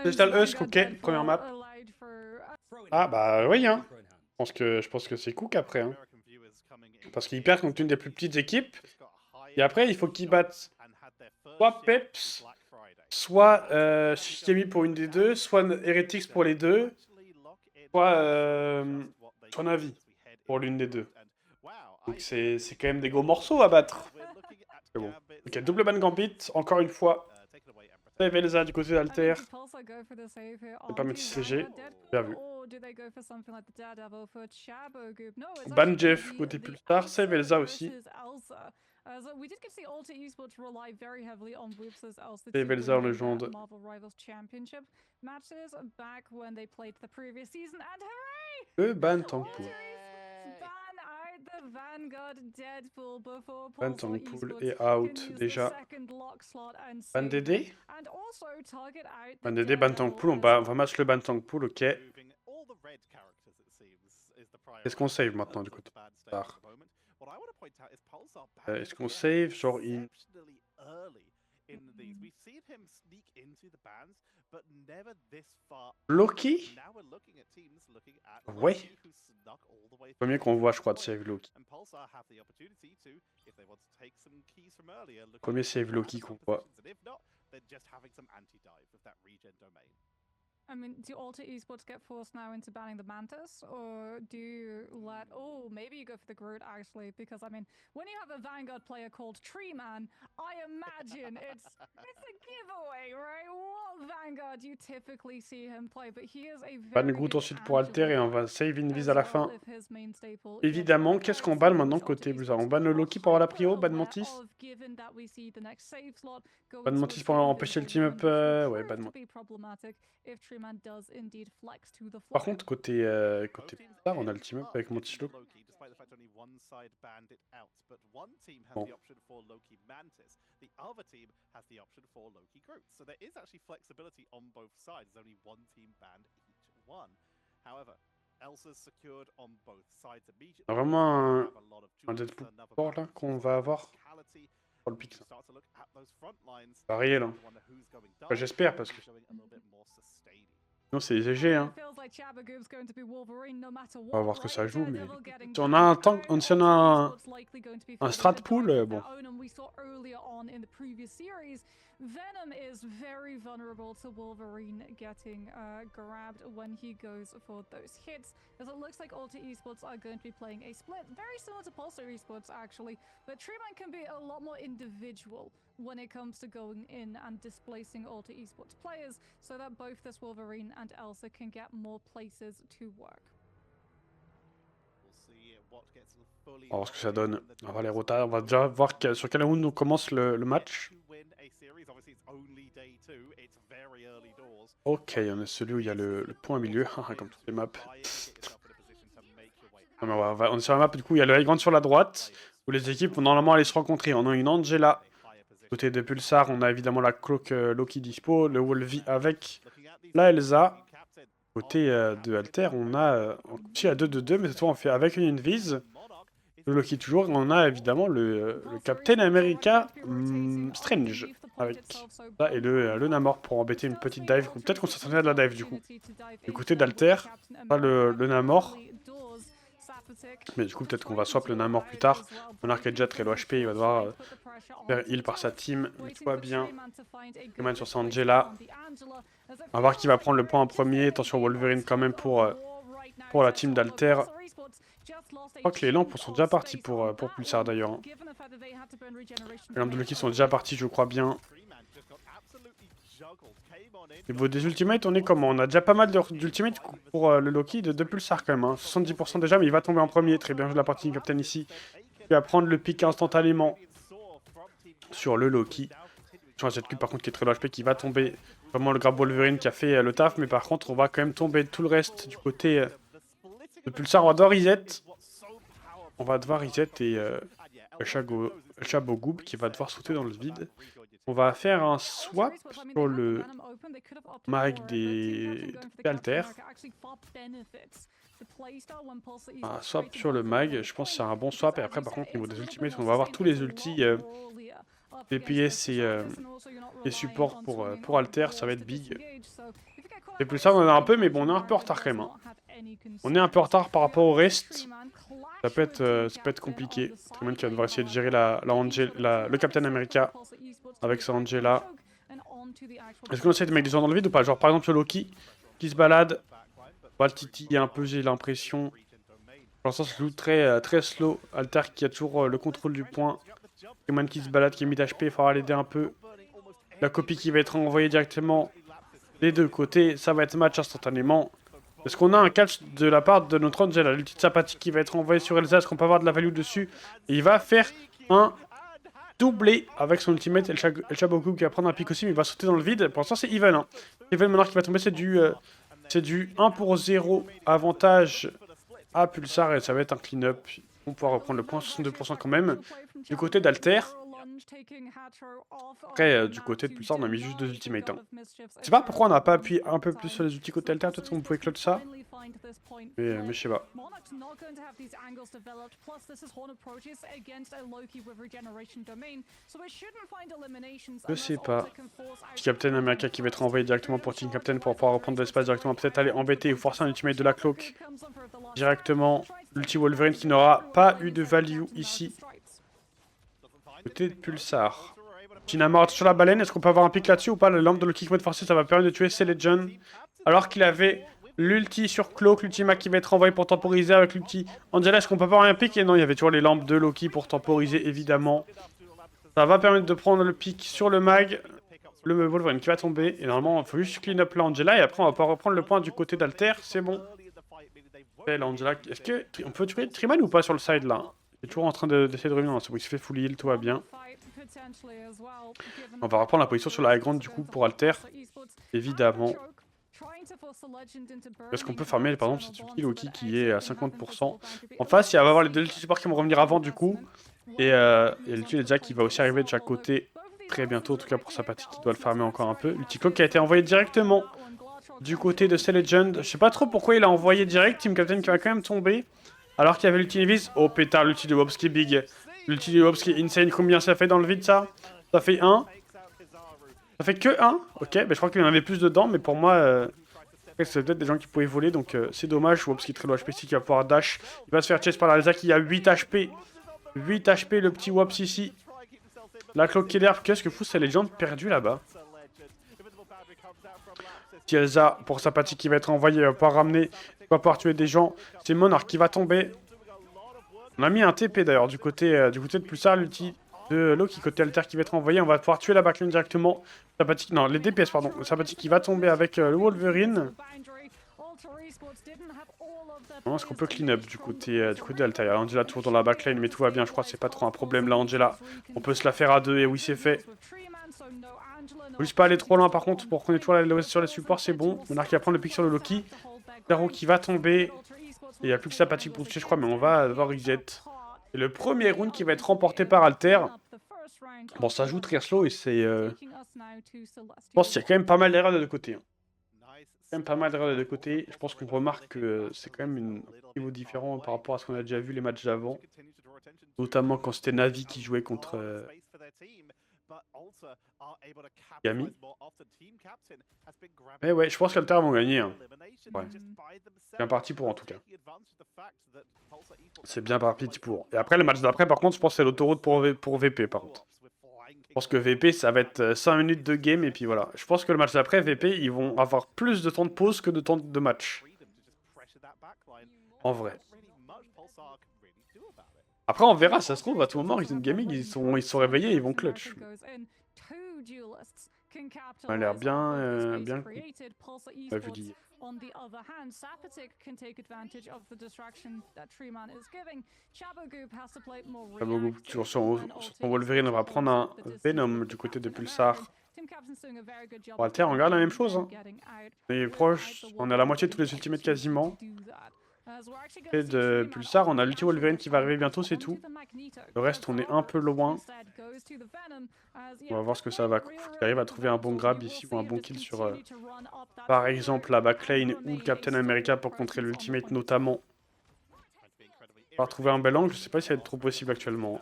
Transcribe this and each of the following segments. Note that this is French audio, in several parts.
Digital Husk, ok, première map. Ah bah oui, hein. Je pense que c'est Cook après, hein. Parce qu'il perd contre une des plus petites équipes. Et après, il faut qu'il batte soit Peps, soit Shikemi pour une des deux, soit Heretics pour les deux, soit Navi pour l'une des deux. Donc c'est quand même des gros morceaux à battre. C'est bon. Ok, double ban Gambit, encore une fois. Save Elsa du côté d'Alter. C'est pas Métis CG. Bien vu. Ban Jeff côté Pulsar. Save Elsa aussi. Save Elsa en légende. Le ban Tankpool. Ban Tankpool est out déjà. Ban DD. Ban DD, Ban Tankpool. On va match le Ban Tankpool, ok. Qu'est-ce qu'on save maintenant du coup de Pulsar? Est-ce qu'on save genre in... Loki? Ouais. Premier qu'on voit, je crois, de save Loki. Premier save Loki qu'on voit. I mean, do Alter Esports get forced now into banning the Mantis, or do you let? Oh, maybe you go for the Groot actually, because I mean, when you have a Vanguard player called Tree Man, I imagine it's a giveaway, right? What Vanguard you typically see him play, but he is a Ban very Groot good ensuite pour Alter et on va save Invis à la fin. if his main staple. Évidemment, qu'est-ce qu'on banne maintenant côté Blizzard? On banne le Loki pour avoir la prio, ban Mantis. Ban Mantis pour empêcher le team up. Ouais, ban Mantis. Par contre, côté Blizzard, on a le team up avec Mantis Loki. Bon. Vraiment un Deadpool fort là qu'on va avoir pour le pic. Pas réel, hein. Enfin, j'espère parce que sinon c'est GG, hein. On va voir ce que ça joue, mais si on a un tank, si on a un strat pool, bon. Venom is very vulnerable to Wolverine getting grabbed when he goes for those hits, as it looks like Alter Esports are going to be playing a split, very similar to Pulsar Esports actually, but Treeman can be a lot more individual when it comes to going in and displacing Alter Esports players, so that both this Wolverine and Elsa can get more places to work. On va voir ce que ça donne. On va voir les rotas. On va déjà voir sur quel round on commence le match. Ok, on est celui où il y a le point au milieu, comme toutes les maps. On est sur la map, du coup, il y a le high ground sur la droite, où les équipes vont normalement aller se rencontrer. On a une Angela. Côté de Pulsar, on a évidemment la Cloak Loki dispo, le Wolvie avec la Elsa. Côté de Alter, on a aussi à 2-2-2, mais cette fois on fait avec une Invis. Le Loki toujours, on a évidemment le Captain America Strange avec ça et le Namor pour embêter une petite dive. Peut-être qu'on s'attendait à de la dive du coup. Du côté d'Alter, pas le Namor. Mais du coup, peut-être qu'on va swap le Namor plus tard. Mon Arcade Jet, très low HP, il va devoir faire heal par sa team. Mais tout va bien. Freeman sur sa Angela. On va voir qui va prendre le point en premier. Attention Wolverine quand même pour la team d'Alter. Je crois que les lampes sont déjà partis pour Pulsar d'ailleurs. Les lampes de Loki sont déjà partis, je crois bien. Au niveau des ultimates, on est comment? On a déjà pas mal d'ultimates pour le Loki de Pulsar quand même. Hein. 70% déjà, mais il va tomber en premier. Très bien joué de la partie Captain ici. Il va prendre le pick instantanément sur le Loki. Sur cette cube par contre qui est très low HP, qui va tomber. Vraiment le grab Wolverine qui a fait le taf, mais par contre on va quand même tomber tout le reste du côté de Pulsar. On va devoir reset. On va devoir reset et Chabogoub qui va devoir sauter dans le vide. On va faire un swap sur le mag des Alter. Un swap sur le mag, je pense que c'est un bon swap. Et après, par contre, au niveau des ultimates, on va avoir tous les ultis déplier ses supports pour Alter, ça va être big. Et plus ça, on en a un peu, mais bon, on est un peu en retard quand même. Hein. On est un peu en retard par rapport au reste. Ça peut être compliqué. Triman qui va devoir essayer de gérer le Captain America avec sa Angela. Est-ce qu'on essaie de mettre des gens dans le vide ou pas? Genre par exemple Loki qui se balade. Valtiti un peu, j'ai l'impression. Pour l'instant, ça se joue très slow. Alter qui a toujours le contrôle du point. Triman qui se balade, qui est mid-HP, il faudra l'aider un peu. La copie qui va être envoyée directement des deux côtés. Ça va être match instantanément. Est-ce qu'on a un catch de la part de notre Angela, l'ulti sympathique qui va être envoyé sur Elsa? Est-ce qu'on peut avoir de la value dessus? Et il va faire un doublé avec son ultimate. El Chaboku qui va prendre un pic aussi, mais il va sauter dans le vide. Pour l'instant, c'est even. Hein. Even maintenant qui va tomber, c'est du 1 pour 0 avantage à Pulsar et ça va être un clean-up. On pourra reprendre le point, 62% quand même. Du côté d'Alter. Après, du côté de Pulsar, on a mis juste 2 ultimates. Hein. Je sais pas pourquoi on n'a pas appuyé un peu plus sur les outils côté Alter. Peut-être qu'on pouvait clutch ça. Mais je sais pas. Je sais pas. Petit Captain America qui va être envoyé directement pour Team Captain pour pouvoir reprendre de l'espace directement. Peut-être aller embêter ou forcer un ultimate de la cloak directement. L'ulti Wolverine qui n'aura pas eu de value ici. Côté de Pulsar. Tinamort sur la baleine, est-ce qu'on peut avoir un pic là-dessus ou pas? La lampe de Loki qui va être forcée, ça va permettre de tuer C-Legend. Alors qu'il avait l'ulti sur Cloak, l'ultima qui va être envoyé pour temporiser avec l'ulti Angela, est-ce qu'on peut avoir un pic? Et non, il y avait toujours les lampes de Loki pour temporiser, évidemment. Ça va permettre de prendre le pic sur le mag. Le Wolverine qui va tomber. Et normalement, il faut juste clean up la Angela. Et après, on va pouvoir reprendre le point du côté d'Alter. C'est bon. Et la Angela, est-ce qu'on peut tuer Triman ou pas sur le side là? Il est toujours en train d'essayer de revenir. C'est bon, il se fait full heal, tout va bien. On va reprendre la position sur la high ground du coup pour Alter. Évidemment. Est-ce qu'on peut farmer par exemple cette ulti Loki qui est à 50%? En face, il va y avoir les deux ulti supports qui vont revenir avant du coup. Et l'ulti déjà qui va aussi arriver de chaque côté très bientôt, en tout cas pour Sympathique qui doit le farmer encore un peu. L'ulti Cloak qui a été envoyé directement du côté de C-Legend. Je sais pas trop pourquoi il a envoyé direct. Team Captain qui va quand même tomber. Alors qu'il y avait l'ulti Nevis. Oh pétard, l'ulti de Wobbs qui est big. L'ulti de Wobbs qui est insane. Combien ça fait dans le vide ça? Ça fait 1. Ça fait que 1. Ok, mais je crois qu'il y en avait plus dedans. Mais pour moi, c'est peut-être des gens qui pouvaient voler. Donc c'est dommage. Wobbs qui est très low HP, qui va pouvoir dash. Il va se faire chase par la Elsa qui a 8 HP. 8 HP le petit Wobbs ici. La cloque qui est derrière. Qu'est-ce que fout cette légende perdue là-bas? Elsa pour Sympathique qui va être envoyé. Va pouvoir ramener. Va pouvoir tuer des gens. C'est Monarch qui va tomber. On a mis un TP d'ailleurs du côté de Pulsar, l'ulti de Loki côté Alter qui va être envoyé. On va pouvoir tuer la backline directement. Sympathique, non, les DPS, pardon. Sympathique qui va tomber avec le Wolverine. Est-ce qu'on peut clean up du côté d'Alter? Angela toujours dans la backline, mais tout va bien. Je crois que c'est pas trop un problème là, Angela. On peut se la faire à deux et oui, c'est fait. Faut juste pas aller trop loin par contre pour qu'on ait toujours la sur les supports, c'est bon. Monarch qui va prendre le pic sur le Loki. Zero qui va tomber. Il n'y a plus que Sympathique pour toucher, je crois, mais on va devoir reset. Et le premier round qui va être remporté par Alter. Bon, ça joue très slow et c'est... Je pense qu'il y a quand même pas mal d'erreurs des deux côtés. Hein. Quand même pas mal d'erreurs des deux côtés. Je pense qu'on remarque que c'est quand même un niveau différent par rapport à ce qu'on a déjà vu les matchs d'avant. Notamment quand c'était Navi qui jouait contre Yami. Mais ouais, je pense qu'Alter vont gagner. Hein. Ouais. Bien parti pour en tout cas. C'est bien parti pour. Et après, le match d'après, par contre, je pense que c'est l'autoroute pour VP, par contre. Je pense que VP, ça va être 5 minutes de game, et puis voilà. Je pense que le match d'après, VP, ils vont avoir plus de temps de pause que de temps de match. En vrai. Après, on verra, ça se trouve, à tout moment, ils ont gaming, ils sont réveillés, ils vont clutch. Ça a l'air bien vu dit. On the other hand, Sympathique can take advantage of the distraction that Treeman is giving. Chabogoop has to play more Chabogoop toujours sur son Wolverine, on va prendre un Venom du côté de Pulsar. Pour Alter, on regarde la même chose. Hein. On est proche, on est à la moitié de tous les ultimates quasiment. Et de Pulsar, on a l'ulti Wolverine qui va arriver bientôt, c'est tout. Le reste, on est un peu loin. On va voir ce que ça va. Faut qu'il arrive à trouver un bon grab ici ou un bon kill sur, par exemple, la backline ou le Captain America pour contrer l'ultimate notamment. On va trouver un bel angle, je sais pas si ça va être trop possible actuellement.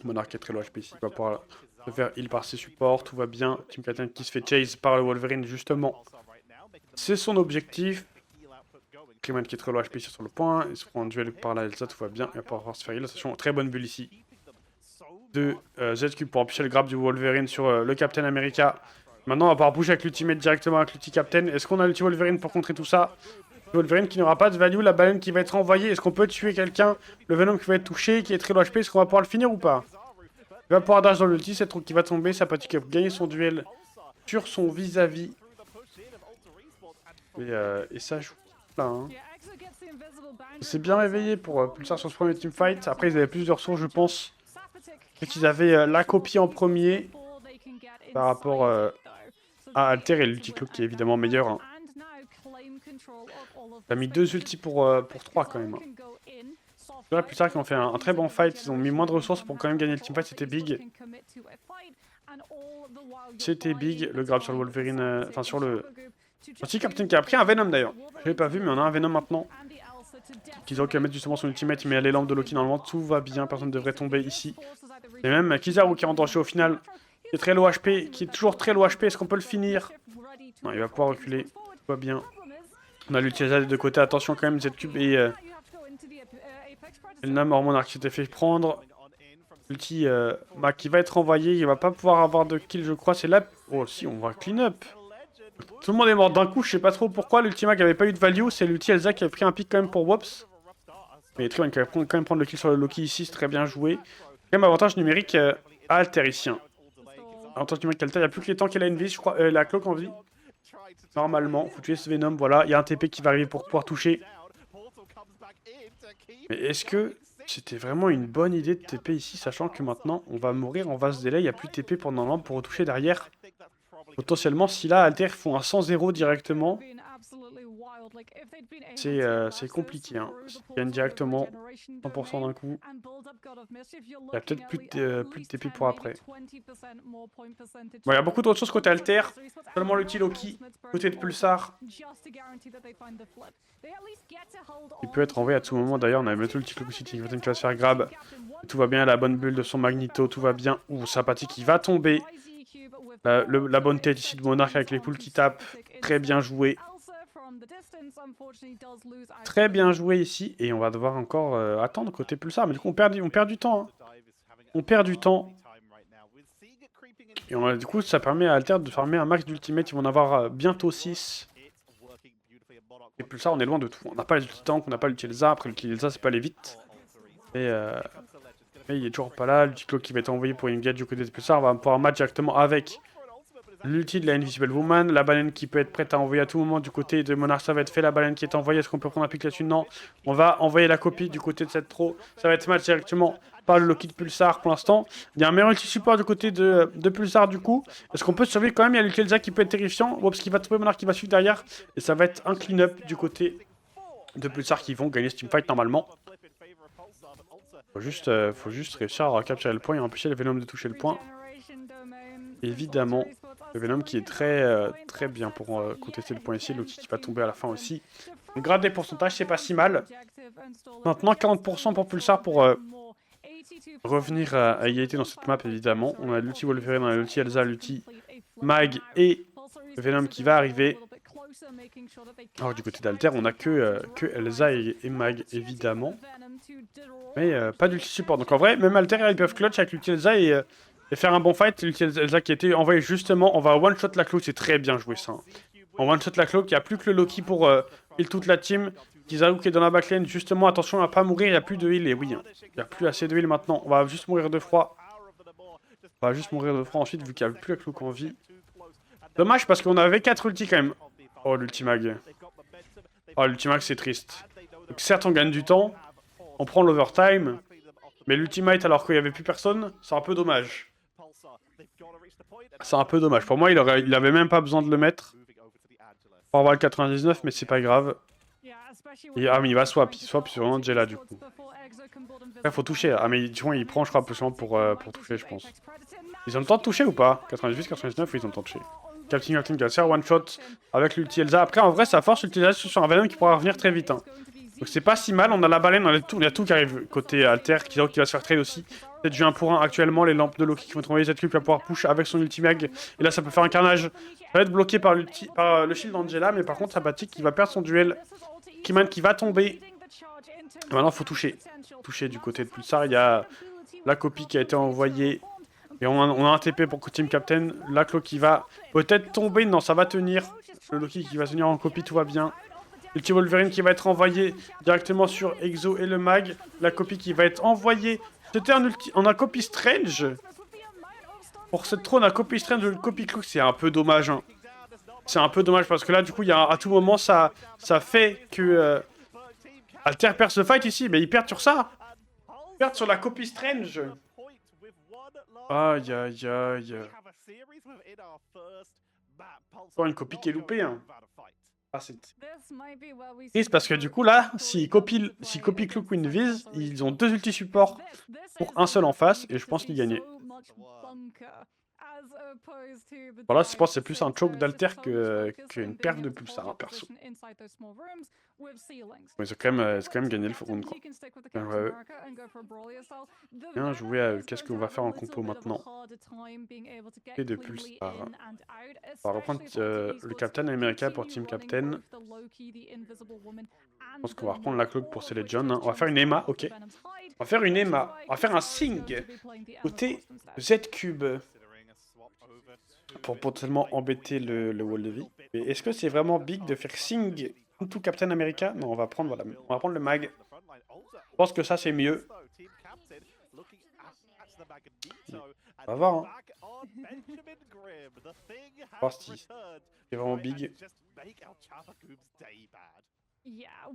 Monarch est très low HP ici. Il va pouvoir se faire heal par ses supports. Tout va bien. Team Captain qui se fait chase par le Wolverine, justement. C'est son objectif. Clement qui est très low HP sur le point. Il se prend un duel par la Elsa. Tout va bien. Il va pouvoir se faire heal. Attention, très bonne bulle ici. De ZQ pour empêcher le grab du Wolverine sur le Captain America. Maintenant, on va pouvoir bouger avec l'ultimate directement avec l'ulti Captain. Est-ce qu'on a l'ulti Wolverine pour contrer tout ça? Wolverine qui n'aura pas de value, la baleine qui va être envoyée. Est-ce qu'on peut tuer quelqu'un? Le Venom qui va être touché, qui est très low HP, est-ce qu'on va pouvoir le finir ou pas? Il va pouvoir dash dans l'ulti, cette troupe qui va tomber. Sympathique qui va gagner son duel sur son vis-à-vis. Et ça joue là. Hein. C'est bien réveillé pour Pulsar sur ce premier teamfight. Après, ils avaient plus de ressources, je pense. Ils avaient la copie en premier par rapport à Alter et l'ulti Cloak qui est évidemment meilleur. Hein. Il a mis 2 ultis pour 3 quand même. Là, plus tard, qui ont fait un très bon fight. Ils ont mis moins de ressources pour quand même gagner le teamfight. C'était big. C'était big. Le grab sur le Wolverine. Enfin, sur le. Aussi, Captain qui a pris un Venom d'ailleurs. Je l'ai pas vu, mais on a un Venom maintenant. Qu'ils ont qu'à mettre justement son ultimate. Il met les lampes de Loki. Normalement, tout va bien. Personne ne devrait tomber ici. Et même Kizaru qui est en danger au final. Qui est très low HP. Qui est toujours très low HP. Est-ce qu'on peut le finir? Non, il va pouvoir reculer. Tout va bien. On a l'utilisé des deux côtés. Attention quand même, Z-Cube et le Namor Monarch qui s'était fait prendre. L'ulti Mac qui va être envoyé. Il va pas pouvoir avoir de kill, je crois. C'est là. Oh, si, on va clean up. Tout le monde est mort d'un coup. Je sais pas trop pourquoi. L'ulti Mac avait pas eu de value. C'est l'ulti Elsa qui avait pris un pic quand même pour Wops. Mais très bien, qui va quand même prendre le kill sur le Loki ici. C'est très bien joué. Quand même, avantage numérique à Alter ici. Hein. Avantage numérique Alter. Il n'y a plus que les tanks et la Envy, je crois. La Cloak en vie. Normalement, faut tuer ce Venom, voilà. Il y a un TP qui va arriver pour pouvoir toucher. Mais est-ce que c'était vraiment une bonne idée de TP ici, sachant que maintenant, on va mourir en vase délai. Il n'y a plus de TP pendant l'amp pour retoucher derrière. Potentiellement, si là, Alter font un 100-0 directement, c'est compliqué. Hein. Ils gagnent directement 100% d'un coup. Il y a peut-être plus de TP pour après. Bon, il y a beaucoup d'autres choses côté Alter. Seulement l'ulti Loki. Côté de Pulsar. Il peut être envoyé à tout moment. D'ailleurs, on avait bientôt l'ulti Loki qui va se faire grab. Tout va bien. La bonne bulle de son Magneto. Tout va bien. Ouh, sympathique. Il va tomber. La bonne tête ici de Monarch avec les poules qui tapent. Très bien joué. Très bien joué ici. Et on va devoir encore attendre côté Pulsar. Mais du coup, on perd du temps. Hein. On perd du temps. Et du coup, ça permet à Alter de farmer un max d'ultimate. Ils vont en avoir bientôt 6. Et Pulsar, on est loin de tout. On n'a pas les ulti tanks, on n'a pas l'ulti Elsa. Après, l'ulti Elsa, c'est pas aller vite. Mais il est toujours pas là. L'ulti Cloak qui va être envoyé pour engage du côté de Pulsar. On va pouvoir match directement avec l'ulti de la Invisible Woman. La baleine qui peut être prête à envoyer à tout moment du côté de Monarch. Ça va être fait. La baleine qui est envoyée. Est-ce qu'on peut prendre un pic là-dessus? Non. On va envoyer la copie du côté de cette throw. Ça va être match directement par le Loki de Pulsar pour l'instant. Il y a un meilleur ulti support du côté de Pulsar du coup. Est-ce qu'on peut survivre quand même? Il y a l'ulti Elsa qui peut être terrifiant. Wops qui va trouver Monarch qui va suivre derrière. Et ça va être un clean-up du côté de Pulsar qui vont gagner ce teamfight normalement. Faut juste réussir à capturer le point et empêcher le Venom de toucher le point. Évidemment, le Venom qui est très bien pour contester le point ici. Loki qui va tomber à la fin aussi. On grade des pourcentages, c'est pas si mal. Maintenant, 40% pour Pulsar pour revenir à égalité dans cette map, évidemment. On a l'ulti Wolverine, on a l'ulti Elsa, l'ulti Mag et Venom qui va arriver. Alors du côté d'Alter, on a que Elsa et Mag, évidemment. Mais pas d'ulti support. Donc en vrai, même Alter, ils peuvent clutch avec l'ulti Elsa et faire un bon fight. L'ulti Elsa qui a été envoyé justement, on va one-shot la Cloak, c'est très bien joué ça. On one-shot la Cloak, il n'y a plus que le Loki pour heal toute la team. Kizaru qui est dans la backlane, justement, attention à pas mourir, il n'y a plus de heal. Et oui, hein, il n'y a plus assez de heal maintenant, on va juste mourir de froid. On va juste mourir de froid ensuite, vu qu'il n'y a plus la Cloak en vie. Dommage parce qu'on avait 4 ultis quand même. Oh, l'ultimag. Oh, l'ultimag, c'est triste. Donc, certes, on gagne du temps. On prend l'overtime. Mais l'ultimate, alors qu'il n'y avait plus personne, c'est un peu dommage. C'est un peu dommage. Pour moi, il avait même pas besoin de le mettre. Pour avoir le 99, mais c'est pas grave. Mais il va swap. Il swap sur Angela, du coup. Là, faut toucher. Ah, mais tu vois, il prend, je crois, pour toucher, je pense. Ils ont le temps de toucher ou pas? 98, 99, oui, ils ont le temps de toucher. Captain Martin qui va se faire one shot avec l'ulti Elsa. Après, en vrai, ça force l'ulti Elsa sur un Venom qui pourra revenir très vite. Hein. Donc c'est pas si mal, on a la baleine, il y a tout qui arrive. Côté Alter, qui va se faire trade aussi. Peut-être du 1 pour 1 actuellement, les lampes de Loki qui vont être envoyées, Z-Cube qui va pouvoir push avec son ultimag. Et là ça peut faire un carnage. Ça va être bloqué par le shield d'Angela, mais par contre Sabatic qui va perdre son duel. Kiman qui va tomber. Et maintenant faut toucher. Toucher du côté de Pulsar, il y a la copie qui a été envoyée. Et on a un TP pour Team Captain. La Clo qui va peut-être tomber. Non, ça va tenir. Le Loki qui va tenir en copie, tout va bien. Ulti Wolverine qui va être envoyé directement sur Exo et le mag. La copie qui va être envoyée. C'était on a copie Strange. Pour cette trône, on a copie Strange, le copie Cloak. C'est un peu dommage. Hein. C'est un peu dommage parce que là, du coup, à tout moment, ça fait que Alter perd ce fight ici. Mais ils perdent sur ça. Ils perdent sur la copie Strange. Aïe, aïe, aïe. Encore une copie qui est loupée. Hein. Ah, c'est triste parce que du coup, là, si copie Cloak win vise, ils ont 2 ulti supports pour un seul en face. Et je pense qu'ils gagnaient. Voilà, je pense que c'est plus un choke d'Alter qu'une perf de Pulsar, hein, perso. Ils ont quand même gagné le round, quoi. Bien joué à qu'est-ce qu'on va faire en compo maintenant. Et de Pulsar. On va reprendre le Captain America pour Team Captain. Je pense qu'on va reprendre la Cloak pour ces Legends. Hein. On va faire une Emma, ok. On va faire une Emma. On va faire un Sing côté Z-Cube. Pour potentiellement embêter le wall de vie. Mais est-ce que c'est vraiment big de faire Sing into Captain America? Non, on va prendre le mag. Je pense que ça c'est mieux. On va voir. Hein. On va voir si c'est vraiment big.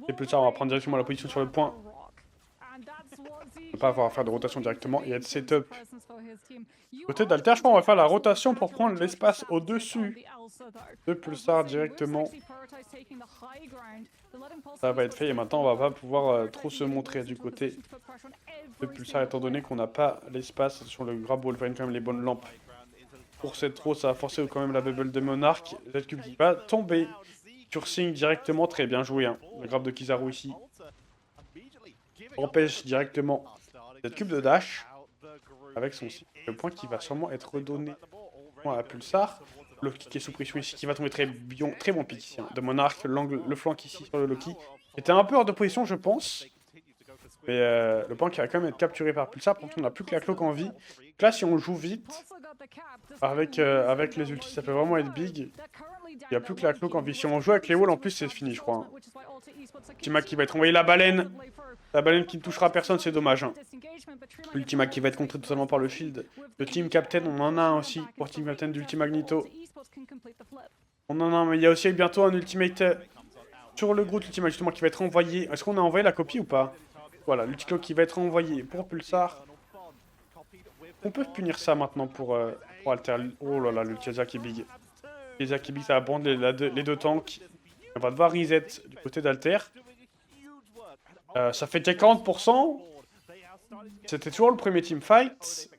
Et plus tard, on va prendre directement la position sur le point. On ne peut pas avoir à faire de rotation directement et être setup. Côté d'Alter, je crois qu'on va faire la rotation pour prendre l'espace au-dessus de Pulsar directement. Ça va être fait et maintenant on va pas pouvoir trop se montrer du côté de Pulsar étant donné qu'on n'a pas l'espace sur le grab Wolverine, quand même les bonnes lampes. Pour cette throw, ça va forcer quand même la bubble de Monarch. Z-Cube qui va tomber sur Sing directement, très bien joué. Hein. Le grab de Kizaru ici. Empêche directement Z-Cube de dash avec son Sing. Le point qui va sûrement être redonné à Pulsar. Le kick est sous pression ici qui va tomber très bon pick ici. Hein. De Monarch, le flank ici sur le Loki. Était un peu hors de position je pense. Mais le point qui va quand même être capturé par Pulsar. Pourtant on n'a plus que la cloque en vie. Donc là si on joue vite avec les ultis ça peut vraiment être big. Il n'y a plus que la cloque en vie. Si on joue avec les walls en plus c'est fini je crois. Hein. Ultima qui va être envoyé la baleine. La baleine qui ne touchera personne, c'est dommage. Hein. Ultima qui va être contré totalement par le shield. Le Team Captain, on en a un aussi pour Team Captain d'Ultimagneto. On en a un, mais il y a aussi bientôt un Ultimate sur le Groot Ultimate justement qui va être envoyé. Est-ce qu'on a envoyé la copie ou pas? Voilà, l'Ulticlo qui va être envoyé pour Pulsar. On peut punir ça maintenant pour Alter. Oh là là, l'Ultiaza qui est big. L'Ultiaza qui est big, ça va prendre les deux tanks. On va devoir reset du côté d'Alter. Ça fait déjà 40%. C'était toujours le premier team fight.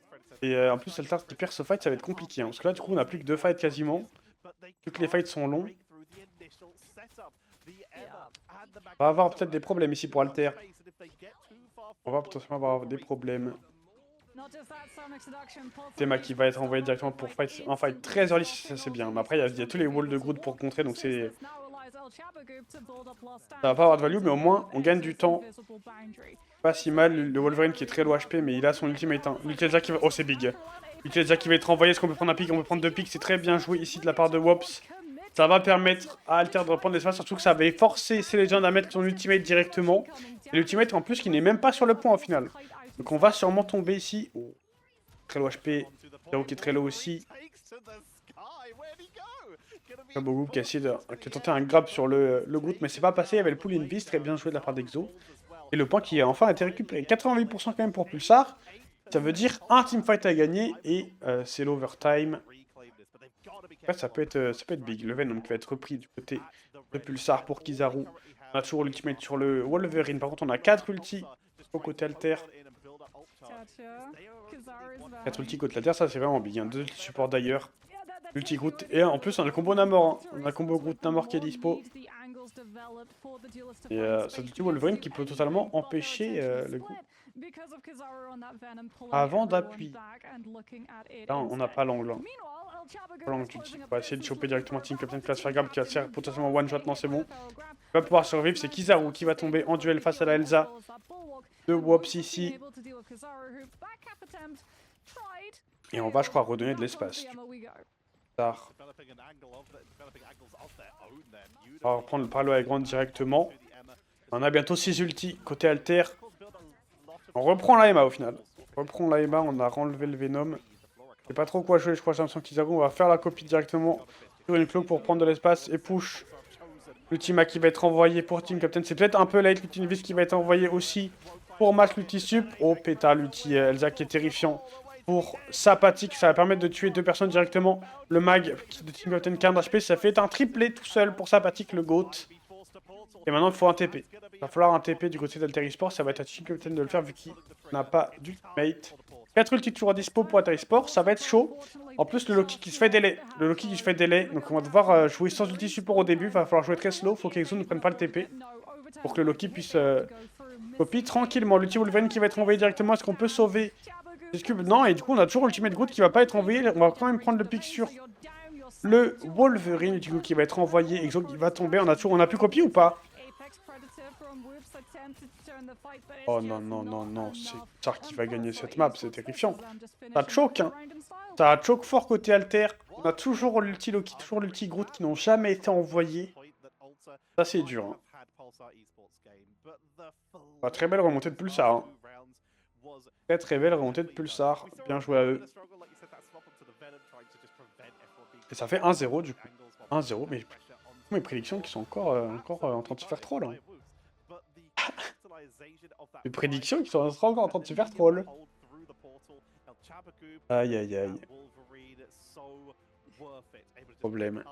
Et en plus, Alter qui perd ce fight, ça va être compliqué. Hein, parce que là, du coup, on n'a plus que 2 fights quasiment. Vu que les fights sont longs. On va avoir peut-être des problèmes ici pour Alter. On va potentiellement avoir des problèmes. Tema qui va être envoyé directement pour un fight très early, ça c'est bien. Mais après, il y a tous les walls de Groot pour contrer, donc c'est... Ça va pas avoir de value, mais au moins, on gagne du temps. Pas si mal, le Wolverine qui est très low HP, mais il a son ultimate. Hein. L'Ultiaza qui va... Oh, c'est big. L'Ultiaza qui va être envoyé, est-ce qu'on peut prendre un pick? On peut prendre 2 picks, c'est très bien joué ici de la part de Wops. Ça va permettre à Alter de reprendre l'espace, surtout que ça avait forcé ses Legends à mettre son ultimate directement. Et l'ultimate en plus qui n'est même pas sur le point au final. Donc on va sûrement tomber ici. Oh. Très low HP. Zero qui est très low aussi. Kabogu qui a essayé de tenter un grab sur le Groot, mais c'est pas passé. Il y avait le pull in beast, très bien joué de la part d'Exo. Et le point qui a enfin été récupéré. 88% quand même pour Pulsar. Ça veut dire un teamfight à gagner et c'est l'overtime. Ouais, ça peut être big. Le Venom qui va être repris du côté de Pulsar pour Kizaru. On a toujours l'ultimate sur le Wolverine. Par contre, on a 4 ultis au côté Alter. 4 ultis côté Alter, ça c'est vraiment big. 2 ultis support d'ailleurs. Ulti Groot. Et en plus, on a le combo Namor. Hein. On a le combo Groot Namor qui est dispo. Et c'est du Wolverine qui peut totalement empêcher le goût. Avant d'appui. Là, on n'a pas l'angle. Hein. Pas l'angle du type. On va essayer de choper directement Team Captain Class Fairgab qui va se faire potentiellement one shot. Non, c'est bon. Il va pouvoir survivre. C'est Kizaru qui va tomber en duel face à la Elsa de Wops ici. Et on va, je crois, redonner de l'espace. Tard. On va reprendre le Palo High Ground directement. On a bientôt 6 ultis côté alter. On reprend la Emma au final. On reprend la Emma, on a renlevé le Venom. Je sais pas trop quoi jouer, je crois que j'ai l'impression Kizaru. On va faire la copie directement sur une cloque pour prendre de l'espace et push. L'ultima qui va être envoyé pour Team Captain. C'est peut-être un peu late, l'ulti Invis qui va être envoyé aussi pour match l'ulti sup. Oh pétard, l'ulti Elsa qui est terrifiant. Pour Sapatique, ça va permettre de tuer 2 personnes directement. Le mag de Team Captain 15 HP, ça fait un triplé tout seul pour Sapatique, le GOAT. Et maintenant, il faut un TP. Il va falloir un TP du côté d'Alter Esports. Ça va être à Team Captain de le faire vu qu'il n'a pas d'ultimate. 4 ultis toujours à dispo pour Alter Esports. Ça va être chaud. En plus, le Loki qui se fait délai. Le Loki qui se fait délai. Donc, on va devoir jouer sans ulti support au début. Il va falloir jouer très slow. Il faut qu'Exo ne prenne pas le TP. Pour que le Loki puisse copie tranquillement. L'ulti Wolverine qui va être envoyé directement. Est-ce qu'on peut sauver Cube? Non, et du coup, on a toujours Ultimate Groot qui va pas être envoyé. On va quand même prendre le pic sur le Wolverine, du coup, qui va être envoyé. Exo qui va tomber. On a plus copie ou pas? Oh non, non, non, non. C'est Tsar qui va gagner cette map. C'est terrifiant. Ça choke, hein. Ça choke fort côté alter. On a toujours l'ulti Loki, toujours l'ulti Groot qui n'ont jamais été envoyés. Ça, c'est dur. Hein. Très belle remontée de Pulsar. Hein. Très belle remontée de Pulsar. Bien joué à eux. Et ça fait 1-0 du coup. 1-0, mais mes prédictions qui sont encore en train de se faire troll. Hein. Mes prédictions qui sont encore en train de se faire troll. Aïe aïe aïe. Problème.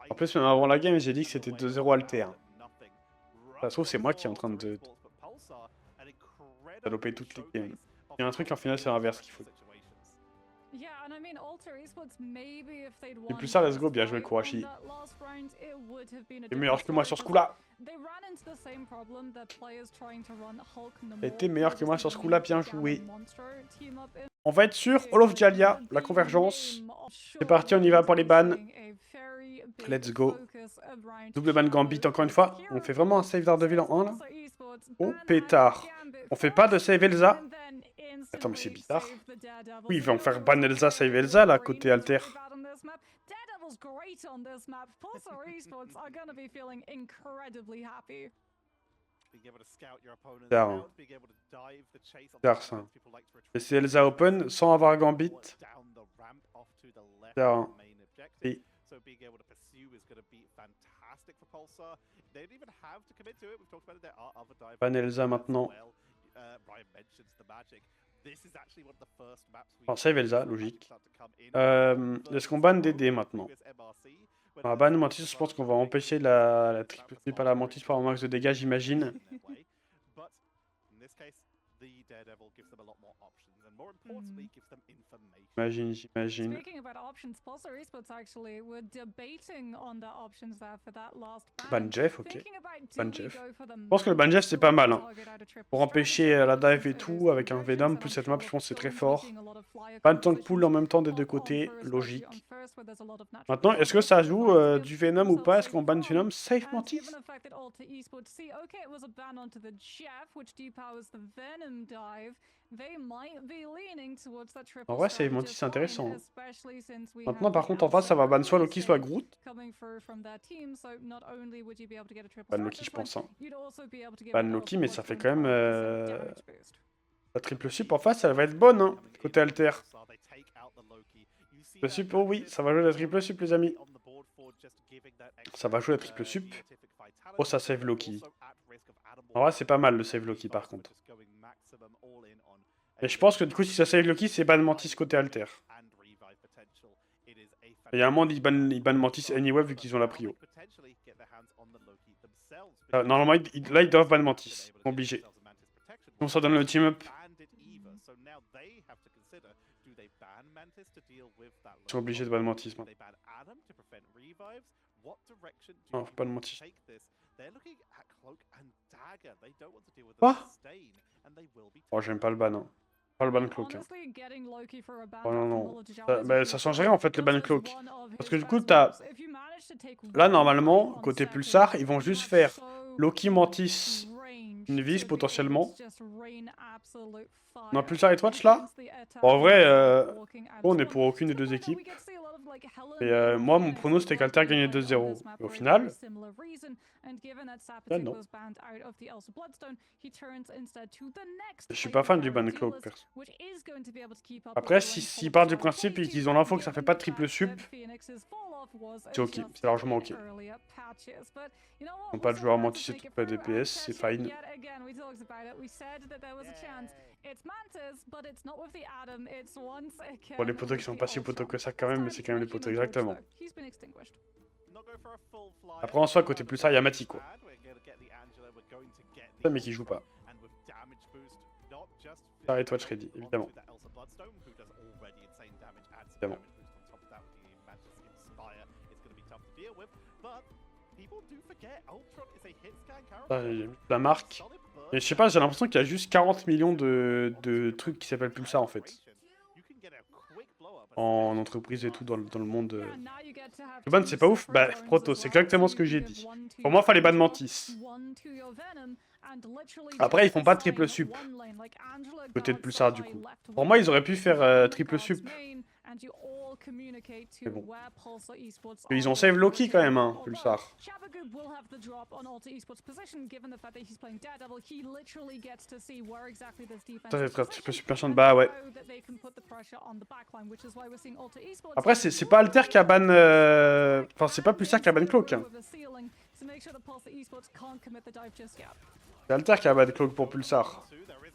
En plus, même avant la game, j'ai dit que c'était 2-0 alter. Ça se trouve, c'est moi qui est en train de saloper toutes les games. Il y a un truc en finale, c'est l'inverse qu'il faut. Et plus ça, let's go, bien joué Kurashi. T'es meilleur que moi sur ce coup-là. T'es meilleur que moi sur ce coup-là, bien joué. On va être sur All of Jalia, la convergence. C'est parti, on y va pour les bans. Let's go. Double ban Gambit encore une fois. On fait vraiment un save d'Ardeville en 1 là. Oh pétard. On fait pas de save Elsa. Attends, mais c'est bizarre. Oui, ils vont faire ban Elsa, save Elsa, là, côté alter. Bizarre, ça. Laisser Elsa open sans avoir Gambit. Bizarre. Et... Ban Elsa maintenant. Alors, save Elsa, logique. Est-ce qu'on banne DD maintenant? On va ban Mantis, je pense qu'on va empêcher la triple flip à la Mantis par un max de dégâts, j'imagine. J'imagine. Ban Jeff, ok. Ban Jeff. Je pense que le ban Jeff c'est pas mal. Hein. Pour empêcher la dive et tout, avec un Venom, plus cette map, je pense que c'est très fort. Ban tank pool en même temps des deux côtés, logique. Maintenant, est-ce que ça joue du Venom ou pas? Est-ce qu'on ban Venom? Safe Mantis? En vrai, Save Mantis, c'est intéressant. Maintenant, par contre, en face, ça va ban soit Loki, soit Groot. Ban Loki, je pense. Hein. Ban Loki, mais ça fait quand même... La triple sup en face, elle va être bonne, hein, côté alter. Triple sup, oh oui, ça va jouer la triple sup, les amis. Ça va jouer la triple sup. Oh, ça save Loki. En vrai, c'est pas mal, le save Loki, par contre. Et je pense que du coup, si ça save Loki, c'est ban Mantis côté alter. Il y a un moment, ils ban Mantis anyway, vu qu'ils ont la prio. Normalement, là, ils doivent ban Mantis. Obligé. Donc ça donne le team up. Ils sont obligés de ban Mantis maintenant. Non, faut pas le mentir. Quoi? Oh, j'aime pas le ban. Hein. Pas le ban cloak. Hein. Honestly, getting Loki for a ban Oh non, back from non. Village Ça, Hours bah, is ça just change rien en fait le ban just cloak. one of Parce his que du coup, best t'as. moves. If you manage to take Là, one normalement, on côté second, Pulsar, ils vont you juste have faire so Loki Mantis, range une vis to the potentiellement. ace, just rain absolute fire On a Pulsar et Twitch là? against the attack Bon, en vrai, and walking out on est of pour aucune des to the deux point that we équipes. get to see a lot of, like, Helen Et and moi, mon Phoenix prono, as c'était well qu'Alter being gagnait played on 2-0. this map Et au for a final, very similar reason. And given that là, Sapatic non. was banned out of the Elsa Bloodstone, he turns instead to the next Je suis play pas fan du preparing ban cloak, duelist, perso. which is going to be able to keep up Après, with the s'ils range partent du Pulsar principe et 22, qu'ils ont l'info que ça given fait pas de the triple fact sup, that Phoenix's fall-off was c'est ok. just C'est largement in ok. earlier patches. But you know Ils what? n'ont We pas de still joueur managed to Mantis et make tout it pas through, DPS, and c'est Tetsuya, fine. yet again, we talked about it. We said that there was a chance. It's Mantis, but it's not with the Atom. It's once again Bon, les poteaux qui with sont the pas si poteaux Ultron. que ça This quand même, mais time, c'est quand même les no poteaux Human Torch, exactement. though. He's been extinguished. Après, en soi, côté Pulsar, il y a Mati quoi. Ça, mais qui joue pas. Ça et Twitch ready, évidemment. Évidemment. Ça, j'ai mis la marque. Mais je sais pas, j'ai l'impression qu'il y a juste 40 millions de trucs qui s'appellent Pulsar en fait. En entreprise et tout dans le monde. Le ban c'est pas ouf? Bah, Proto, c'est exactement ce que j'ai dit. Pour moi, fallait ban Mantis. Après, ils font pas de triple sup. Côté de Pulsar du coup. Pour moi, ils auraient pu faire triple sup. Mais bon. Mais ils ont save Loki quand même, hein, Pulsar. Ça c'est très triple super chiant. Bah ouais. Après, c'est pas Alter qui a ban. Enfin, c'est pas Pulsar qui a ban Cloak. Hein. C'est Alter qui a ban Cloak pour Pulsar.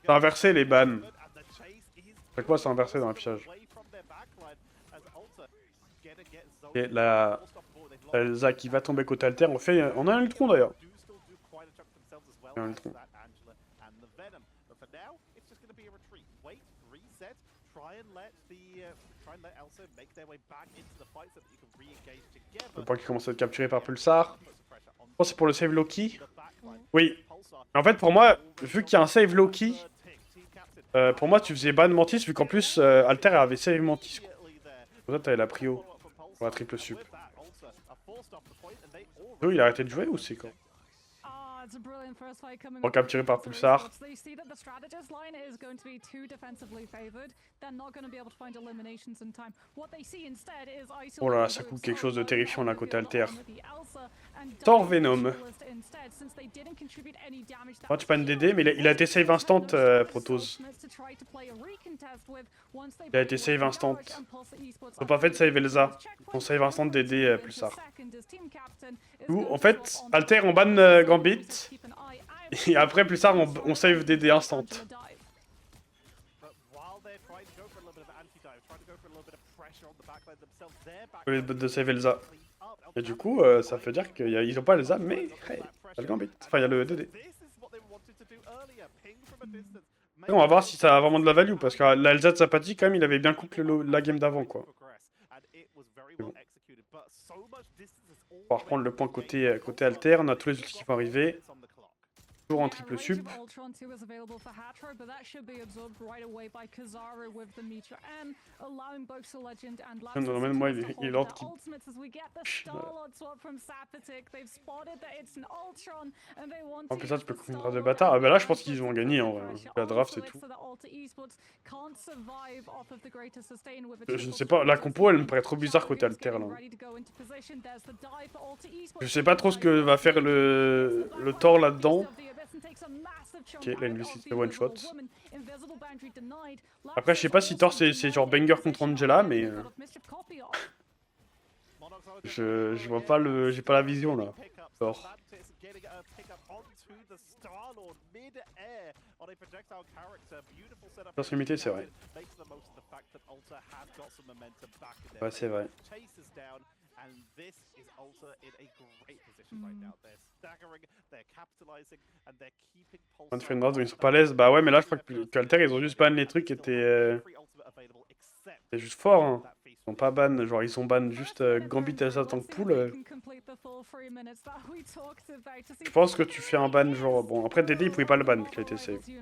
C'est inversé les bans. C'est quoi, c'est inversé dans l'affichage. Et la Elsa qui va tomber côté Alter, on a un Ultron d'ailleurs. Un Ultron. Le point qui commence à être capturé par Pulsar. Je pense que c'est pour le save Loki. Oui. En fait, pour moi, vu qu'il y a un save Loki, pour moi, tu faisais ban Mantis, vu qu'en plus, Alter avait save Mantis. Pour ça, t'avais la prio. Pour la triple sup. Oh, il a arrêté de jouer ou c'est quand? Recapturé par Pulsar. Oh là là, ça coûte quelque chose de terrifiant là côté Alter. Thor Venom. Moi, tu pas une DD, mais il a été save instant, Protoss. Il a été save instant. Ils ont pas fait de save Elsa. Ils ont save instant DD Pulsar. Ou en fait, Alter on ban Gambit. Et après, Pulsar on save DD instant. Au lieu de save Elsa. Et du coup, ça veut dire qu'ils ont pas Elsa, mais hey, il y a le Gambit. Enfin, il y a le DD. Et on va voir si ça a vraiment de la value, parce que la Elsa de Sapati, quand même, il avait bien coupé la game d'avant, quoi. Bon. On va reprendre le point côté Alter, on a tous les outils qui vont arriver. Toujours en triple sup. Moi, il est l'ordre qui... En plus, ça, tu peux couper une race de bâtard. Ah bah là, je pense qu'ils ont gagné, en vrai. La draft, c'est tout. Je ne sais pas, la compo, elle me paraît trop bizarre côté Alter, là. Je sais pas trop ce que va faire le Thor là-dedans. Ok, là, une c'est one shot. Après, je sais pas si Thor c'est genre banger contre Angela, mais. Je vois pas le. J'ai pas la vision là. Thor. Force limitée, c'est vrai. Ouais, c'est vrai. On fait une race où ils sont pas à l'aise. Bah ouais, mais là je crois qu'Alter ils ont juste ban les trucs qui étaient. C'est juste fort, hein. Ils sont pas ban, genre ils sont ban juste Gambit et ça en tant que pool. Je pense que tu fais un ban genre... Bon, après DD il pouvait pas le ban, qu'il a été save. Mais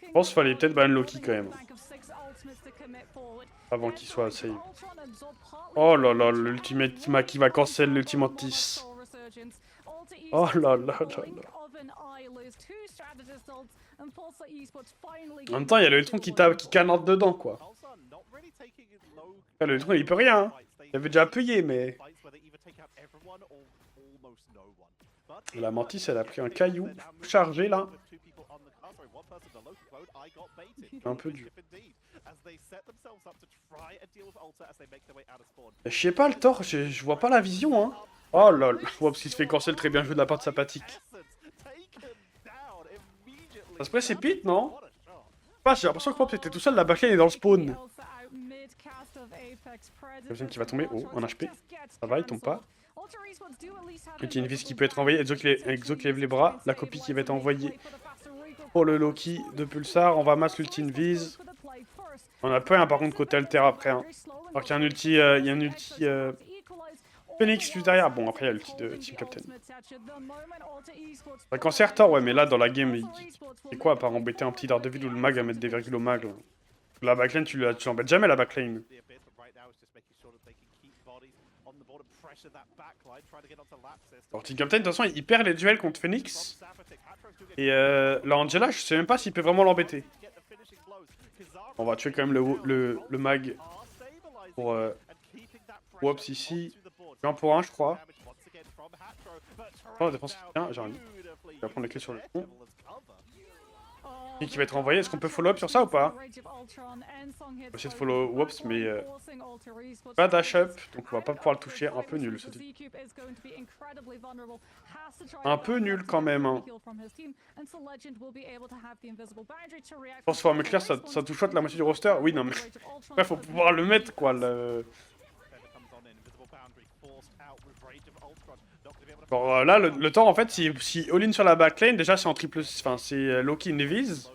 je pense qu'il fallait peut-être ban Loki quand même. Avant qu'il soit save. Oh là là, l'ultimate qui va cancel l'ultimatis. Oh là là là là. En même temps, il y a le Ultron qui canarde dedans, quoi. Le Ultron, il peut rien. Hein. Il avait déjà appuyé, mais... La Mantis, elle a pris un caillou chargé, là. Un peu dur. Je sais pas, le Thor, je vois pas la vision, hein. Oh lol. Oups, il se fait cancel très bien joué de la part de Sympathique. Ça se précipite, non? Pas, j'ai l'impression que Pop était tout seul, la backlane est dans le spawn. Quelqu'un qui va tomber. Oh, un HP. Ça va, il tombe pas. Il y a une vis qui peut être envoyée. Exo qui lève les bras. La copie qui va être envoyée pour le Loki de Pulsar. On va masse l'ulti Invis. On a peu, hein, par contre, côté Alter après. Hein. Alors qu'il y a un ulti. Il y a un ulti. Phoenix juste derrière. Bon, après, il y a l'ulti de Team Captain. Un cancer Thor, ouais, mais là, dans la game, c'est quoi à part embêter un petit Daredevil ou le mag à mettre des virgules au mag là. La backline, tu l'embêtes jamais, la backline. Alors, Team Captain, de toute façon, il perd les duels contre Phoenix. Et la Angela, je sais même pas s'il peut vraiment l'embêter. On va tuer quand même le mag pour Wops ici. 1 pour 1, je crois. Oh, la défense, bien, j'ai rien. Je vais prendre les clés sur le pont. Et qui va être envoyé. Est-ce qu'on peut follow up sur ça ou pas? On va essayer de follow Wops, mais pas dash up, donc on va pas pouvoir le toucher. Un peu nul, ce type. Un peu nul quand même. Hein. Je pense qu'il faut clair, ça touche shot la moitié du roster. Oui, non, mais il faut pouvoir le mettre, quoi. Bon, là, le temps, en fait, si all-in sur la backline, déjà, c'est en triple... Enfin, c'est Loki Nevis.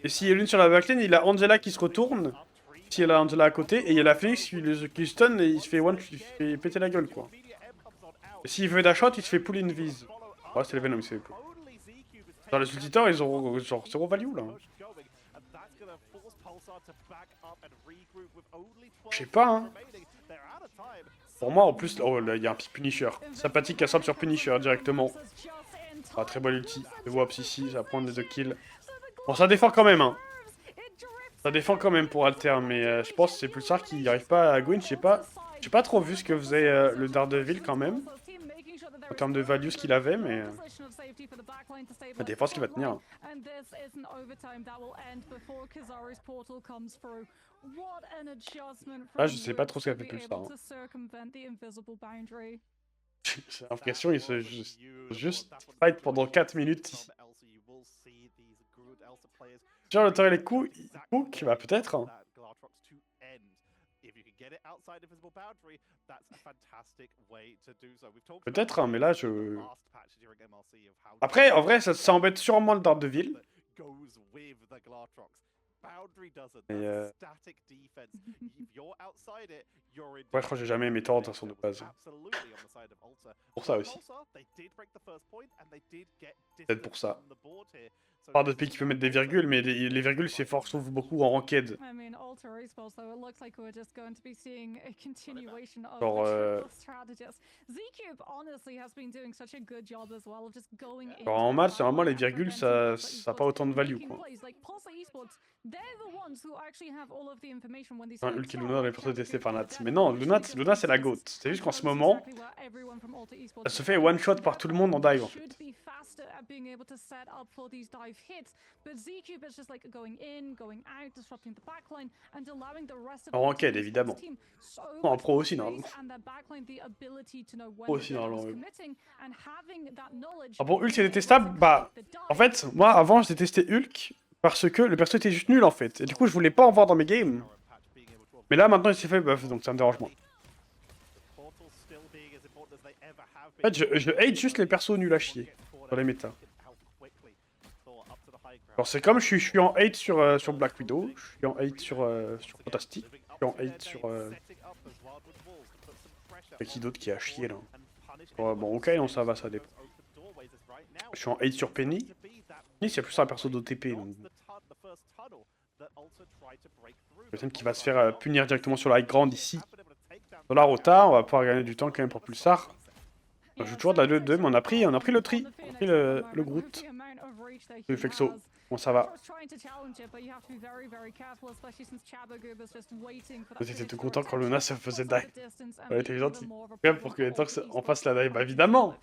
Et si all-in sur la backline, il a Angela qui se retourne. Si elle a Angela à côté, et il y a la Phoenix qui stun et il se fait péter la gueule, quoi. Et s'il veut dash shot, il se fait pull Invis. Ouais, c'est le Venom, c'est cool. Dans les ultiteurs, ils ont genre 0 value, là. Je sais pas, hein. Pour moi, en plus, oh là, il y a un Punisher. Sympathique qui assemble sur Punisher directement. Ah, très bon ulti. Le Wops ici, ça va prendre les 2 kills. Bon, ça défend quand même, hein. Ça défend quand même pour Alter, mais je pense que c'est Pulsar qui n'arrive pas à Gwyn. J'ai pas trop vu ce que faisait le Daredevil quand même. En termes de value, ce qu'il avait, mais... la défense qui va tenir. Ah, je sais pas trop ce qu'a fait Pulsar. Hein. J'ai l'impression qu'il se juste fight pendant 4 minutes ici. Genre, le temps et les coups, il cook, bah peut-être. Hein. Peut-être, hein, mais là, je... Après, en vrai, ça embête sûrement le Daredevil. Et ouais, je crois que j'ai jamais aimé Thor de façon de base. Pour ça aussi. Peut-être pour ça. Pas de pays qui peut mettre des virgules, mais les virgules s'efforcent beaucoup en ranked. Genre, genre en match, vraiment les virgules, ça a pas autant de value, quoi. Enfin, Hulk et Luna, on est plutôt testé par Nat. Mais non, Luna c'est la GOAT. C'est juste qu'en ce moment, elle se fait one shot par tout le monde en dive en fait. En ranked évidemment. Non, en pro aussi normalement. Pro aussi normalement. Oui. Ah bon, Hulk c'est détestable? Bah, en fait, moi avant je détestais Hulk. Parce que le perso était juste nul en fait. Et du coup je voulais pas en voir dans mes games. Mais là maintenant il s'est fait buff donc ça me dérange moins. En fait je hate juste les persos nuls à chier. Dans les méta. Alors c'est comme je suis en hate sur Black Widow. Je suis en hate sur Fantastic. Je suis en hate sur Y'a qui d'autre qui a chié là? Bon, ok, non, ça va, ça dépend. Je suis en 8 sur Penny. Penny, c'est plus un perso d'OTP. Donc... Personne qui va se faire punir directement sur la high ground ici. Dans la rota, on va pouvoir gagner du temps quand même pour Pulsar. On joue toujours de la 2-2, mais on a pris le tri. On a pris le Groot. Le Fexo. Bon, ça va. J'étais tout content quand Luna se faisait dive. Elle était gentille. Même pour que les tanks en fassent la dive. Bah évidemment.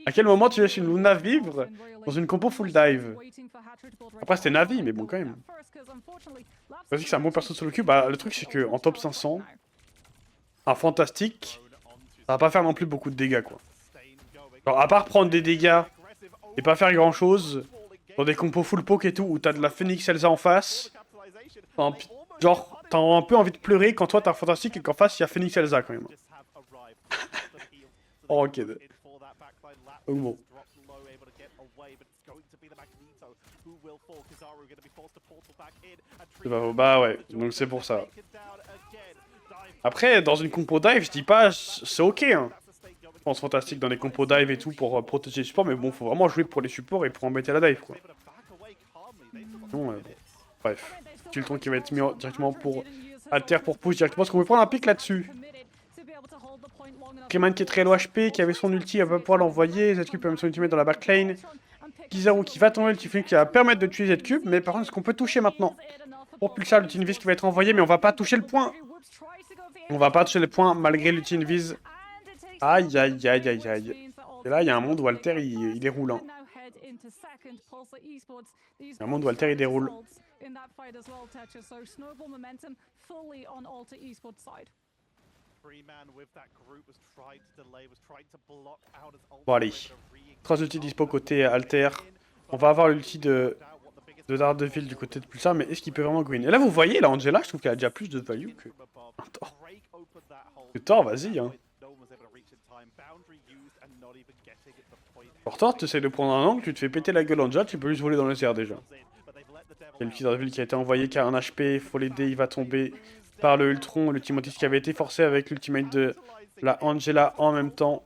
À quel moment tu laisses une Luna vivre dans une compo full dive? Après c'était Navi, mais bon quand même. Vas-y que c'est un bon perso sur le cube. Bah le truc c'est que en top 500, un fantastique, ça va pas faire non plus beaucoup de dégâts quoi. Genre à part prendre des dégâts et pas faire grand chose, dans des compos full poke et tout, où t'as de la Phoenix Elsa en face, genre t'as un peu envie de pleurer quand toi t'as un fantastique et qu'en face il y a Phoenix Elsa quand même. Oh ok. Donc bon. Bah ouais, donc c'est pour ça. Après, dans une compo dive, je dis pas, c'est ok hein. Je pense fantastique dans les compos dive et tout pour protéger les supports, mais bon, faut vraiment jouer pour les supports et pour embêter la dive quoi. Non, bref. Tiltron qui va être mis directement pour Alter pour push directement, parce qu'on peut prendre un pic là-dessus. Clément qui est très low HP, qui avait son ulti, elle va pouvoir l'envoyer. Z-Cube peut même son ultimate dans la back-lane. Kizaru qui va tomber l'ulti qui va permettre de tuer Z-Cube, mais par contre, est-ce qu'on peut toucher maintenant? Pour Pulsar, l'ulti invis qui va être envoyé, mais on va pas toucher le point. On va pas toucher le point malgré l'ulti invis. Aïe, aïe, aïe, aïe, aïe. Et là, il y a un monde où Alter, il déroule. Hein. Il y a un monde où Alter, il déroule. Bon, allez. 3 ultis dispo côté Alter. On va avoir l'ulti de Daredevil du côté de Pulsar, mais est-ce qu'il peut vraiment green? Et là, vous voyez, là, Angela, je trouve qu'elle a déjà plus de value que Thor. Que Thor, vas-y, hein. Pour Thor, tu essaies de prendre un angle, tu te fais péter la gueule Angela, tu peux juste voler dans les airs déjà. Il y a l'ulti Daredevil qui a été envoyé, qui a un HP, faut l'aider, il va tomber par le Ultron, l'ultimatis qui avait été forcé avec l'ultimate de la Angela en même temps.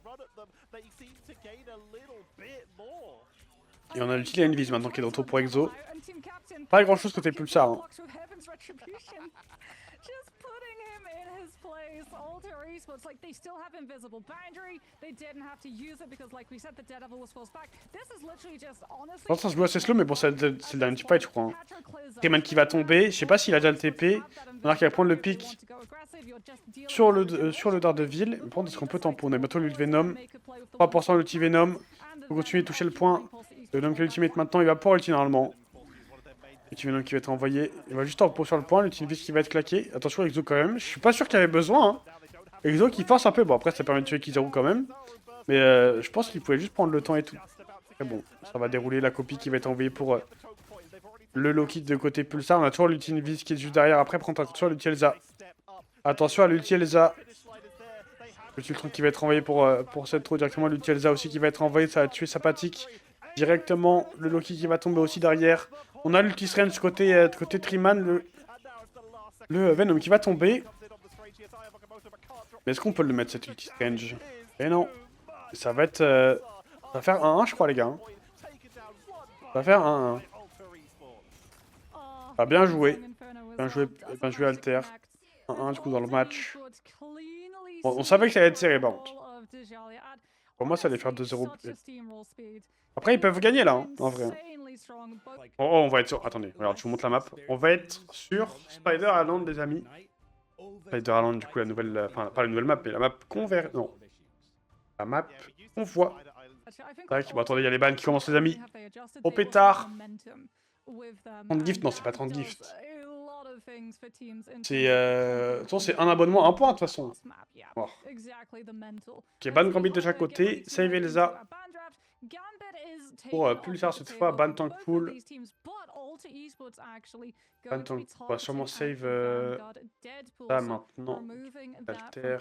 Et on a l'ulti Invis maintenant qui est de retour pour Exo. Pas grand chose côté Pulsar. Hein. Non, ça se joue assez slow, mais bon, c'est le dernier fight, je crois. Hein. Clément qui va tomber. Je sais pas s'il a déjà le TP. On a qui va prendre le pic sur le Daredevil. Par contre, est-ce qu'on peut tamponner? Bientôt l'ult Venom. 3% l'ulti Venom. Il faut continuer de toucher le point. Le Venom qui est ultimate maintenant. Il va pouvoir ulti normalement. L'ulti Venom qui va être envoyé. Il va juste en repos sur le point. L'ulti Invis qui va être claqué. Attention, Exo quand même. Je suis pas sûr qu'il y avait besoin. Hein. Exo qui force un peu. Bon, après, ça permet de tuer Kizaru quand même. Mais je pense qu'il pouvait juste prendre le temps et tout. Très bon. Ça va dérouler la copie qui va être envoyée pour le Loki de côté Pulsar. On a toujours l'ulti Invis qui est juste derrière. Après, prends attention à l'ulti Elsa. Attention à l'ulti Elsa. Le Ultron qui va être envoyé pour cette throw directement. L'ulti Elsa aussi qui va être envoyé. Ça va tuer Sympathique. Directement, le Loki qui va tomber aussi derrière. On a l'ulti Strange côté Triman. Le Venom qui va tomber. Mais est-ce qu'on peut le mettre cet ulti Strange? Eh non. Ça va être... ça va faire 1-1 je crois les gars. Hein. Ça va faire 1-1. Ah, bien joué. Bien joué Alter. 1-1 du coup dans le match. Bon, on savait que ça allait être serré par contre. Pour moi ça allait faire 2-0. Après ils peuvent gagner là, hein, en vrai. Oh, on va être sur... Attendez, regarde, je vous montre la map. On va être sur Spider Island les amis. Spider Island du coup la nouvelle... Enfin pas la nouvelle map, mais la map convert... Non. La map qu'on voit. Tac, bon attendez, il y a les bannes qui commencent les amis. Au pétard. 30 gifts, non c'est pas 30 gifts. C'est c'est un abonnement, un point de toute façon. Oh. Ok, ban Gambit de chaque côté. Save Elsa. Pour Pulsar cette fois, ban tank pool. Ban tank on va sûrement save ça maintenant. Alter.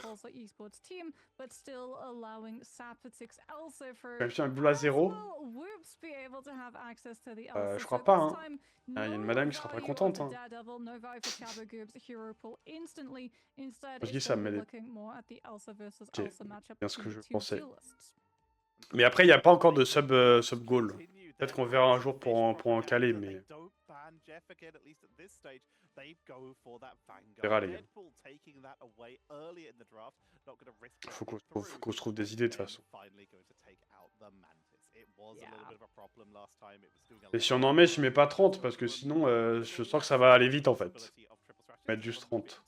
Même si un boule à 0. Je crois pas, hein. Il y a une madame qui sera très contente. Hein. Je dis ça me met des... Ok, bien ce que je pensais. Mais après, il n'y a pas encore de sub-goal. Peut-être qu'on verra un jour pour en caler, mais... On verra, les gars. Faut qu'on se trouve des idées, de toute façon. Et si on en met, je mets pas 30, parce que sinon, je sens que ça va aller vite, en fait. Mettre juste 30.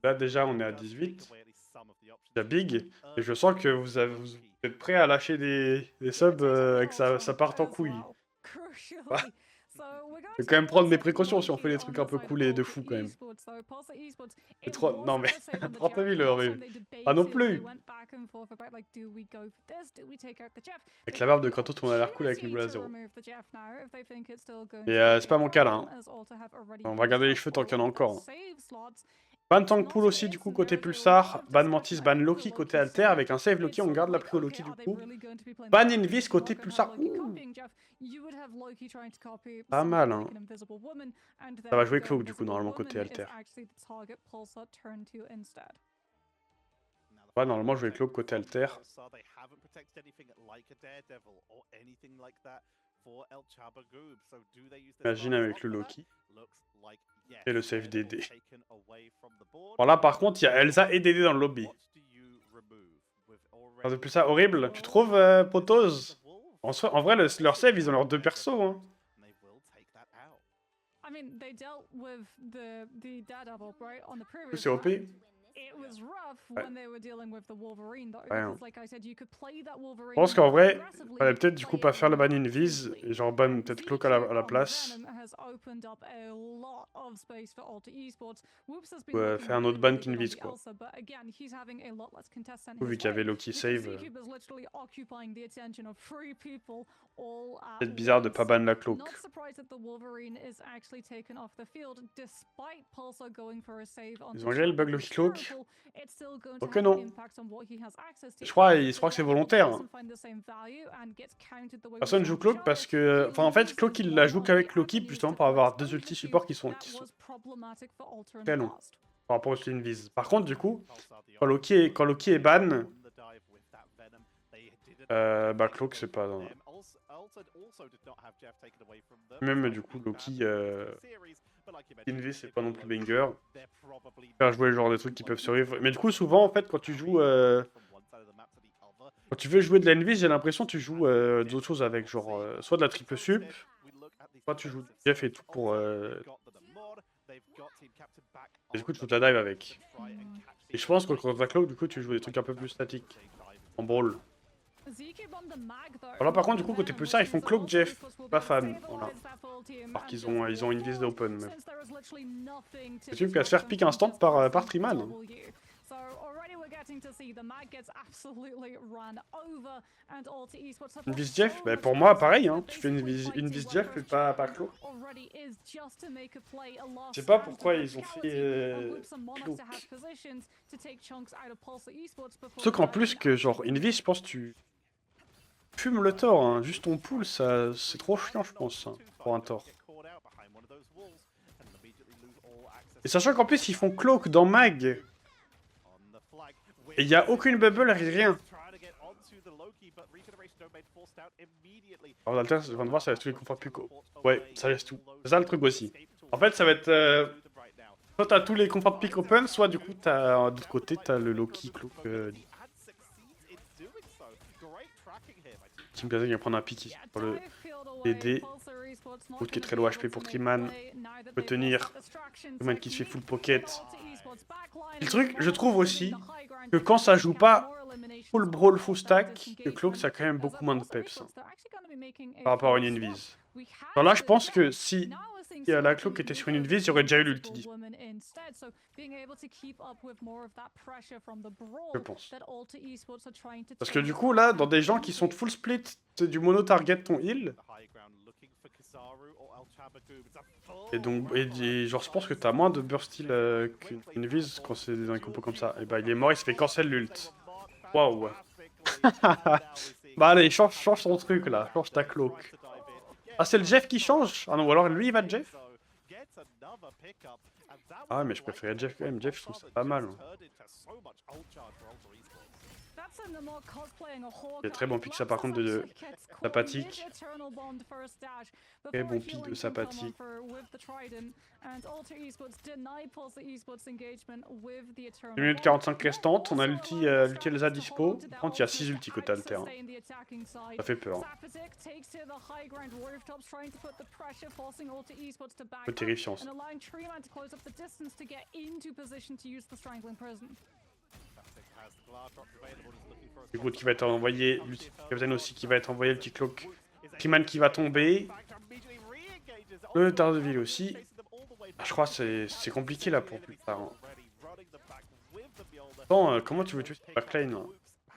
Là, déjà, on est à 18. Il y a Big, et je sens que vous êtes prêts à lâcher des subs et que ça parte en couille. Ouais. Je vais quand même prendre mes précautions si on fait des trucs un peu cool et de fou quand même. Non mais, 30 000 mais... Ah non plus. Avec la barbe de Kratos, on a l'air cool avec les boules à 0. Et c'est pas mon cas là. Hein. On va garder les cheveux tant qu'il y en a encore. Hein. Ban tank pool aussi du coup côté Pulsar, ban Mantis, ban Loki côté Alter, avec un save Loki on garde la prio Loki du coup. Ban Invis côté Pulsar. Pas mal hein. Ça va jouer Cloak du coup normalement côté Alter. Ouais normalement jouer Cloak côté Alter. Imagine avec le Loki. Et le save DD. Bon là par contre il y a Elsa et DD dans le lobby. C'est plus ça horrible, tu trouves Potos? En vrai leur save ils ont leurs deux persos hein. C'est OP. Ouais. Je pense qu'en vrai, il fallait peut-être du coup pas faire le ban Invis et genre ban peut-être Cloak à la place. Ouais, faire un autre ban qu'Invis quoi. Vu qu'il y avait Loki save. C'est bizarre de pas ban la Cloak. Ils ont réglé le bug Loki Cloak. Ok non. Je crois que c'est volontaire. Hein. Personne joue Cloak parce que... Enfin en fait Cloak il la joue qu'avec Loki justement pour avoir deux ulti supports qui sont très longs par rapport au Invis. Par contre du coup, quand Loki est ban, bah Cloak c'est pas... Même du coup Loki... Invis c'est pas non plus banger. Faire jouer le genre des trucs qui peuvent survivre. Mais du coup souvent en fait quand tu joues... Quand tu veux jouer de l'Invis, j'ai l'impression que tu joues d'autres choses avec genre soit de la triple sup, soit tu joues Jeff et tout pour... Et du coup tu joues de la dive avec. Et je pense que contre la Cloak du coup tu joues des trucs un peu plus statiques. En brawl. Alors par contre du coup côté plus ça ils font Cloak Jeff, pas fan. Voilà. Alors qu'ils ont Invis d'open même. C'est sûr qu'il va se faire pick instant par Triman. Invis Jeff, bah pour moi pareil, hein. Tu fais Invis Jeff mais pas Cloak. Je sais pas pourquoi ils ont fait Cloak. Sauf qu'en plus que genre Invis je pense tu fumes le tort, hein. Juste ton pool c'est trop chiant je pense hein, pour un tort. Et sachant qu'en plus ils font Cloak dans Mag. Et il n'y a aucune bubble, rien. Alors Alter, je viens de voir, ça laisse tous les confort plus co. Ouais, ça laisse tout. C'est ça le truc aussi. En fait, ça va être... soit t'as tous les confort pick open, soit du coup, t'as de l'autre côté, t'as le Loki Cloak. Team Blazer vient prendre un pick ici pour le DD. L'autre qui est très low HP pour Triman. Peut tenir. Triman qui se fait full pocket. Le truc, je trouve aussi que quand ça joue pas full brawl, full stack, que Cloak ça a quand même beaucoup moins de peps hein, par rapport à une Invis. Alors là, je pense que si la Cloak était sur une Invis, il y aurait déjà eu l'ulti. instead. So being able to keep up with more of that pressure from the Je brawl pense. that Alter Esports are trying to Parce que take du coup, là, on. dans des gens qui sont de full split, c'est du mono-target ton heal. Et donc, genre, je pense que t'as moins de burst heal qu'une vise quand c'est dans un compos comme ça. Et bah, il est mort, il se fait cancel l'ult. Waouh. Bah, allez, change ton truc là, change ta cloak. Ah, c'est le Jeff qui change? Ah non, ou alors lui il va Jeff? Ah, mais je préférais Jeff quand même. Jeff, je trouve ça pas mal. Il est très bon pick ça par contre de Sapathic. Très bon pick de Sapathic. Une minute 45 restantes, on a l'ulti Elsa dispo. Par contre, il y a 6 ultis côté alter. Ça fait peur. Un peu terrifiant ça. Du coup, qui va être envoyé, Captain aussi qui va être envoyé, le petit cloak. Freeman qui va tomber. Le Daredevil aussi. Je crois que c'est compliqué là pour plus tard. Attends, comment tu veux tuer cette backline là?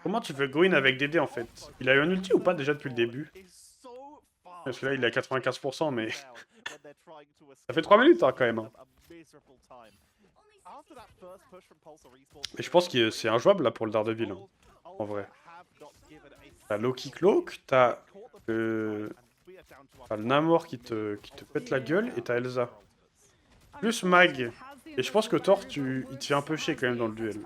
Comment tu veux go in avec DD en fait? Il a eu un ulti ou pas déjà depuis le début? Parce que là il est à 95% mais... Ça fait 3 minutes hein, quand même. Hein. Et je pense que c'est injouable là pour le Daredevil. Hein, en vrai. T'as Loki Cloak, t'as le Namor qui te pète la gueule et t'as Elsa. Plus Mag. Et je pense que Thor, il te fait un peu chier quand même dans le duel.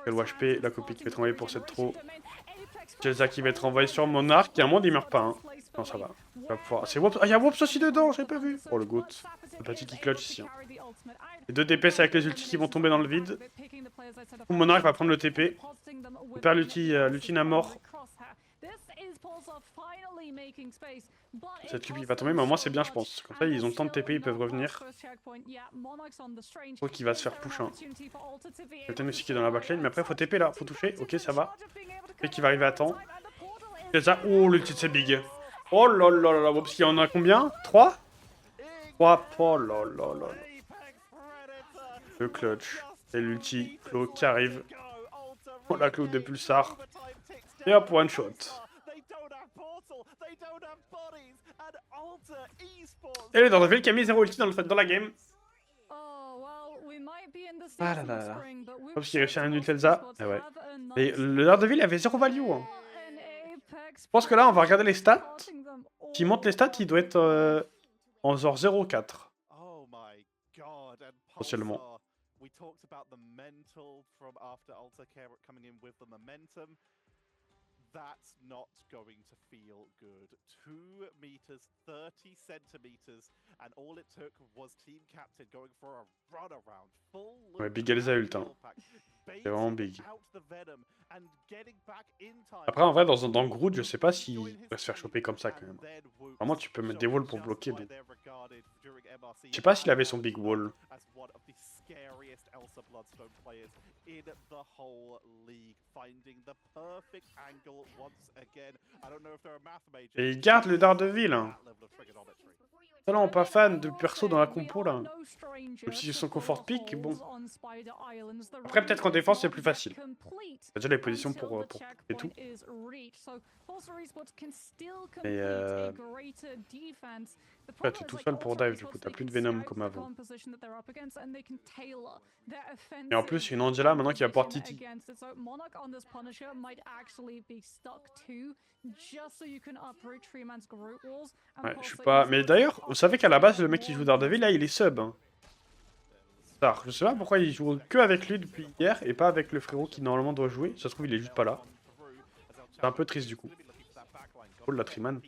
Quel HP, la copie qui va être envoyée pour cette throw. Elsa qui va être envoyée sur Monarch. Il y a un monde, il meurt pas. Hein. Non, ça va. C'est Wops. Ah, il y a Wops aussi dedans, j'avais pas vu. Oh le goat. Le petit qui clutch ici. Hein. Les deux DPS avec les ultis qui vont tomber dans le vide. Monarch va prendre le TP. On perd l'ulti Namor. Cette cube il va tomber, mais au moins c'est bien je pense. Comme ça ils ont le temps de TP, ils peuvent revenir. Je crois qu'il va se faire push. Hein. Captain aussi qui est dans la backline, mais après faut TP là, faut toucher. Ok ça va. Et qui va arriver à temps. C'est ça. Oh l'ulti c'est big. Oh là là là là, Wops, il y en a combien? 3 3. Oh là là là là. Le clutch. Et l'ulti, Cloak qui arrive. Oh la Cloak de Pulsar. Et hop, one shot. Et le Daredevil qui a mis 0 ulti dans la game. Ah là là là. Hop, qui réussit à un ult Elsa. Ah ouais. Et le Daredevil avait 0 value. Hein. Je pense que là, on va regarder les stats. S'il monte les stats, il doit être en genre 0,4. Potentiellement. That's not going to feel good. 2 meters, 30 centimeters, and all it took was Team Captain going for a run around. Ouais, Big Elsa ult. Hein. C'est vraiment big. Après, en vrai, dans Groot, je sais pas s'il va se faire choper comme ça quand même. Vraiment, tu peux mettre des walls pour bloquer. Mais... Je sais pas s'il avait son big wall. Et il garde le Daredevil. Hein. Non, pas fan de perso dans la compo là. Même si son confort pick, bon. Après, peut-être en défense, c'est plus facile. T'as déjà les positions pour et tout. Mais là, t'es tout seul pour dive, du coup, t'as plus de Venom comme avant. Et en plus, il y a une Angela maintenant qui va pouvoir Titi. Ouais, je suis pas... Mais d'ailleurs, vous savez qu'à la base, le mec qui joue Daredevil, là, il est sub. Hein. Je sais pas pourquoi il joue que avec lui depuis hier et pas avec le frérot qui normalement doit jouer. Ça se trouve, il est juste pas là. C'est un peu triste du coup. Oh la Triman.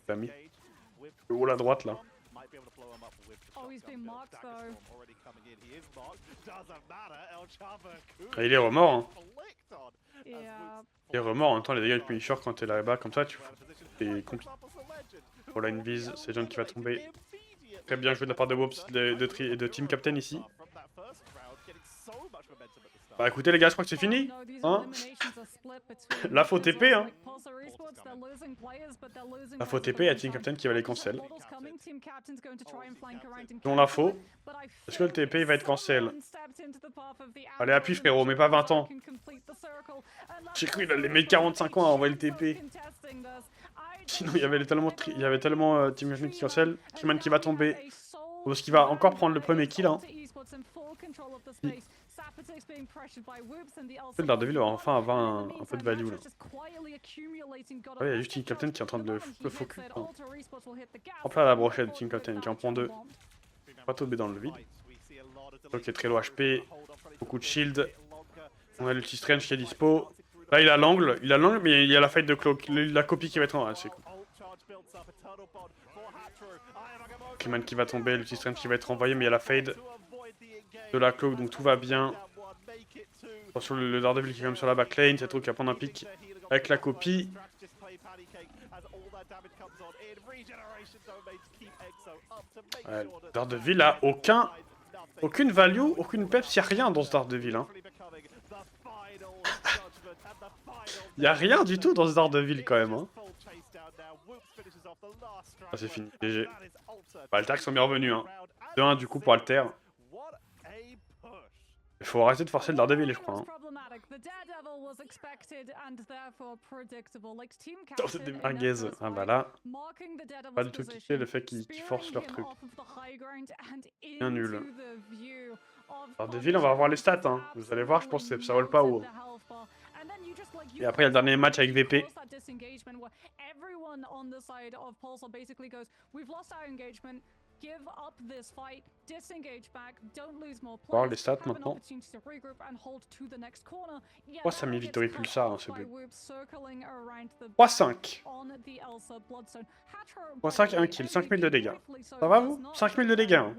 T'as mis. Le haut à droite là. Ah, il est remords. Hein. Il est remords en même temps, les dégâts du Punisher quand t'es là-bas comme ça, c'est compliqué. Voilà une vise, c'est John qui va tomber. Très bien joué de la part de Wops de Team Captain ici. Bah écoutez les gars, je crois que c'est fini. Hein. Là, faut TP, hein. Là, faut TP, il y a Team Captain qui va les cancel. On la faut. Est-ce que le TP il va être cancel? Allez, appuie frérot, mais pas 20 ans. J'ai cru qu'il allait mettre 45 ans à envoyer le TP. Sinon, il y avait tellement Team Captain qui cancel. Killman qui va tomber. Parce qu'il va encore prendre le premier kill. Hein. Le Daredevil va enfin avoir un peu de value là. Ouais, il y a juste Team Captain qui est en train de le focus. Hein. Hop là la brochette de Team Captain qui en prend 2. Pas tomber dans le vide. Donc il est très low HP. Beaucoup de shield. On a l'ulti strange qui est dispo. Là il a l'angle, mais il y a la fight de Cloak, la copie qui va être en... Ah, c'est cool. Clayman qui va tomber, l'ulti strange qui va être envoyé, mais il y a la fade de la Cloak, donc tout va bien. Attention, le Daredevil qui est quand même sur la backlane, c'est trop qui va prendre un pic avec la copie. Ouais, Daredevil a aucune value, aucune peps, y'a rien dans ce Daredevil. Hein. Y'a rien du tout dans ce Daredevil quand même. Hein. Ah, c'est fini, GG. Bah, Alter qui sont bien revenus. Hein. 2-1 du coup pour Alter. Il faut arrêter de forcer le Daredevil, je crois. Hein. Oh, c'est des merguez. Ah bah là, pas du tout kiffé le fait qu'ils forcent leur truc. Bien nul. Daredevil, on va revoir les stats. Hein. Vous allez voir, je pense que ça vole pas haut. Et après, il y a le dernier match avec VP. On va voir les stats maintenant. Oh, ça met Victory Pulsar, hein, c'est bleu. 3-5. 3-5, 1 kill, 5000 de dégâts. Ça va vous? 5000 de dégâts. Hein.